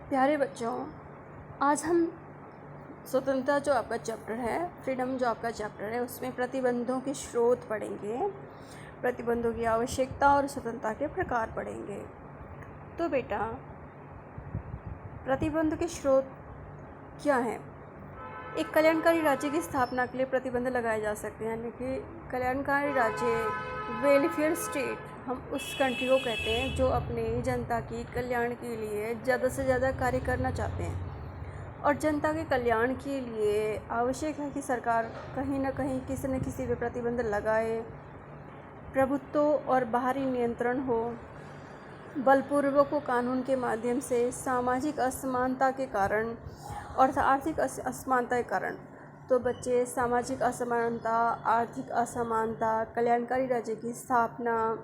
प्यारे बच्चों, आज हम स्वतंत्रता जो आपका चैप्टर है, फ्रीडम जो आपका चैप्टर है, उसमें प्रतिबंधों के स्रोत पढ़ेंगे, प्रतिबंधों की आवश्यकता और स्वतंत्रता के प्रकार पढ़ेंगे। तो बेटा, प्रतिबंध के स्रोत क्या हैं? एक कल्याणकारी राज्य की स्थापना के लिए प्रतिबंध लगाए जा सकते हैं, यानी कि कल्याणकारी राज्य, वेलफेयर स्टेट, हम उस कंट्री को कहते हैं जो अपनी जनता की कल्याण के लिए ज़्यादा से ज़्यादा कार्य करना चाहते हैं। और जनता के कल्याण के लिए आवश्यक है कि सरकार कहीं ना कहीं किसी न किसी पे प्रतिबंध लगाए, प्रभुत्व और बाहरी नियंत्रण हो, बलपूर्वक को कानून के माध्यम से सामाजिक असमानता के कारण और आर्थिक असमानता के कारण। तो बच्चे, सामाजिक असमानता, आर्थिक असमानता, कल्याणकारी राज्य की स्थापना,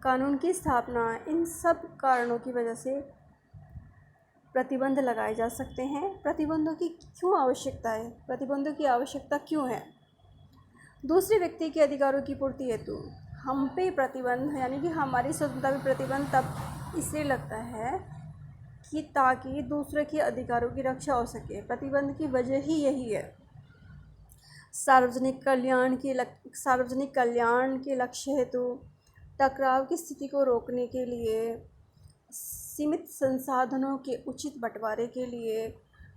कानून की स्थापना, इन सब कारणों की वजह से प्रतिबंध लगाए जा सकते हैं। प्रतिबंधों की क्यों आवश्यकता है? प्रतिबंधों की आवश्यकता क्यों है? दूसरे व्यक्ति के अधिकारों की पूर्ति हेतु हम पे प्रतिबंध, यानी कि हमारी स्वतंत्रता पे प्रतिबंध तब इसलिए लगता है कि ताकि दूसरे के अधिकारों की रक्षा हो सके। प्रतिबंध की वजह ही यही है। सार्वजनिक कल्याण के लक्ष्य हेतु, टकराव की स्थिति को रोकने के लिए, सीमित संसाधनों के उचित बंटवारे के लिए,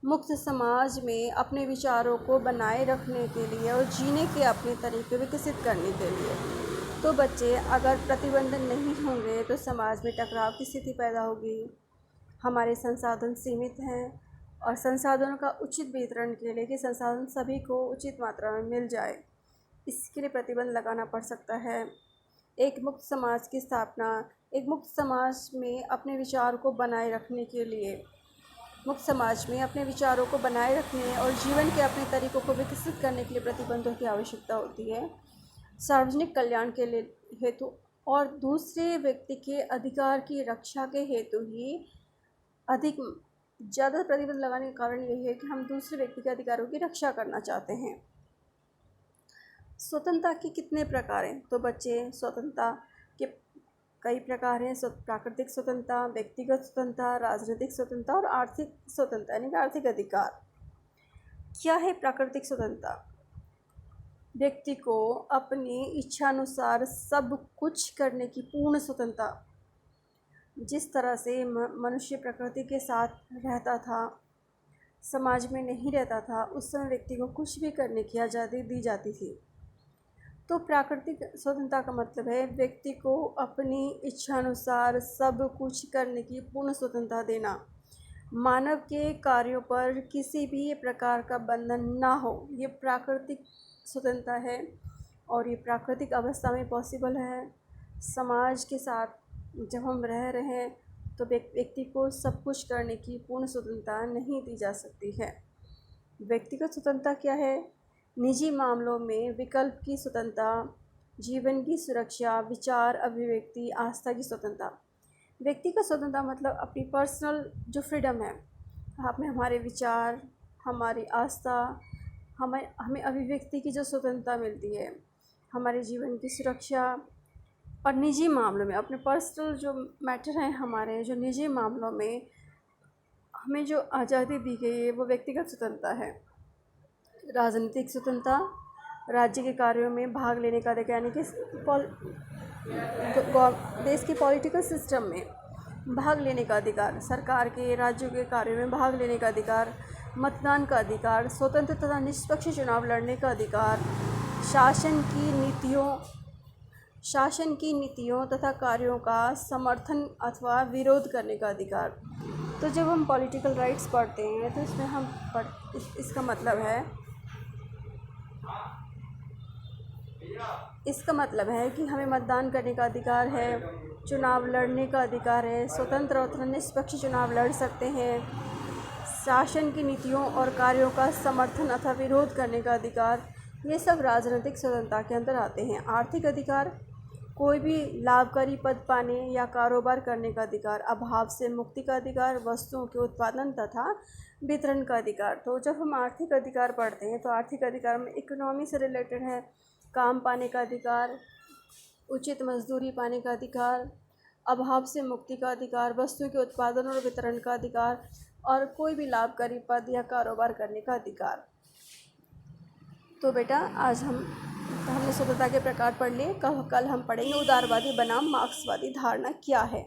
मुक्त समाज में अपने विचारों को बनाए रखने के लिए और जीने के अपने तरीके विकसित करने के लिए। तो बच्चे, अगर प्रतिबंध नहीं होंगे तो समाज में टकराव की स्थिति पैदा होगी। हमारे संसाधन सीमित हैं और संसाधनों का उचित वितरण के लिए कि संसाधन सभी को उचित मात्रा में मिल जाए, इसके लिए प्रतिबंध लगाना पड़ सकता है। एक मुक्त समाज की स्थापना, एक मुक्त समाज में अपने विचार को बनाए रखने के लिए, मुक्त समाज में अपने विचारों को बनाए रखने और जीवन के अपने तरीकों को विकसित करने के लिए प्रतिबंधों की आवश्यकता होती है। सार्वजनिक कल्याण के लिए हेतु और दूसरे व्यक्ति के अधिकार की रक्षा के हेतु ही अधिक ज़्यादा प्रतिबंध लगाने का कारण यही है कि हम दूसरे व्यक्ति के अधिकारों की रक्षा करना चाहते हैं। स्वतंत्रता के कितने प्रकार हैं? तो बच्चे, स्वतंत्रता के कई प्रकार हैं। प्राकृतिक स्वतंत्रता, व्यक्तिगत स्वतंत्रता, राजनीतिक स्वतंत्रता और आर्थिक स्वतंत्रता, यानी कि आर्थिक अधिकार। क्या है प्राकृतिक स्वतंत्रता? व्यक्ति को अपनी इच्छानुसार सब कुछ करने की पूर्ण स्वतंत्रता। जिस तरह से मनुष्य प्रकृति के साथ रहता था, समाज में नहीं रहता था, उस समय व्यक्ति को कुछ भी करने की आज़ादी दी जाती थी। तो प्राकृतिक स्वतंत्रता का मतलब है व्यक्ति को अपनी इच्छानुसार सब कुछ करने की पूर्ण स्वतंत्रता देना, मानव के कार्यों पर किसी भी प्रकार का बंधन ना हो। ये प्राकृतिक स्वतंत्रता है और ये प्राकृतिक अवस्था में पॉसिबल है। समाज के साथ जब हम रह रहे हैं तो व्यक्ति को सब कुछ करने की पूर्ण स्वतंत्रता नहीं दी जा सकती है। व्यक्तिगत स्वतंत्रता क्या है? निजी मामलों में विकल्प की स्वतंत्रता, जीवन की सुरक्षा, विचार अभिव्यक्ति, आस्था की स्वतंत्रता। व्यक्तिगत स्वतंत्रता मतलब अपनी पर्सनल जो फ्रीडम है, आप में हमारे विचार, हमारी आस्था, हमें अभिव्यक्ति की जो स्वतंत्रता मिलती है, हमारे जीवन की सुरक्षा। और निजी मामलों में, अपने पर्सनल जो मैटर हैं, हमारे जो निजी मामलों में हमें जो आज़ादी दी गई है वो व्यक्तिगत स्वतंत्रता है। राजनीतिक स्वतंत्रता, राज्य के कार्यों में भाग लेने का अधिकार, यानी कि देश के पॉलिटिकल सिस्टम में भाग लेने का अधिकार, सरकार के राज्यों के कार्यों में भाग लेने का अधिकार, मतदान का अधिकार, स्वतंत्र तथा निष्पक्ष चुनाव लड़ने का अधिकार, शासन की नीतियों तथा कार्यों का समर्थन अथवा विरोध करने का अधिकार। तो जब हम पॉलिटिकल राइट्स पढ़ते हैं तो इसमें हम इसका मतलब है कि हमें मतदान करने का अधिकार है, चुनाव लड़ने का अधिकार है, स्वतंत्र और निष्पक्ष चुनाव लड़ सकते हैं, शासन की नीतियों और कार्यों का समर्थन अथवा विरोध करने का अधिकार। ये सब राजनीतिक स्वतंत्रता के अंदर आते हैं। आर्थिक अधिकार, कोई भी लाभकारी पद पाने या कारोबार करने का अधिकार, अभाव से मुक्ति का अधिकार, वस्तुओं के उत्पादन तथा वितरण का अधिकार। तो जब हम आर्थिक अधिकार पढ़ते हैं तो आर्थिक अधिकार में इकोनॉमी से रिलेटेड है, काम पाने का अधिकार, उचित मजदूरी पाने का अधिकार, अभाव से मुक्ति का अधिकार, वस्तु के उत्पादन और वितरण का अधिकार और कोई भी लाभकारी पद या कारोबार करने का अधिकार। तो बेटा आज हमने स्वतंत्रता के प्रकार पढ़ लिए। कल हम पढ़ेंगे उदारवादी बनाम मार्क्सवादी धारणा क्या है।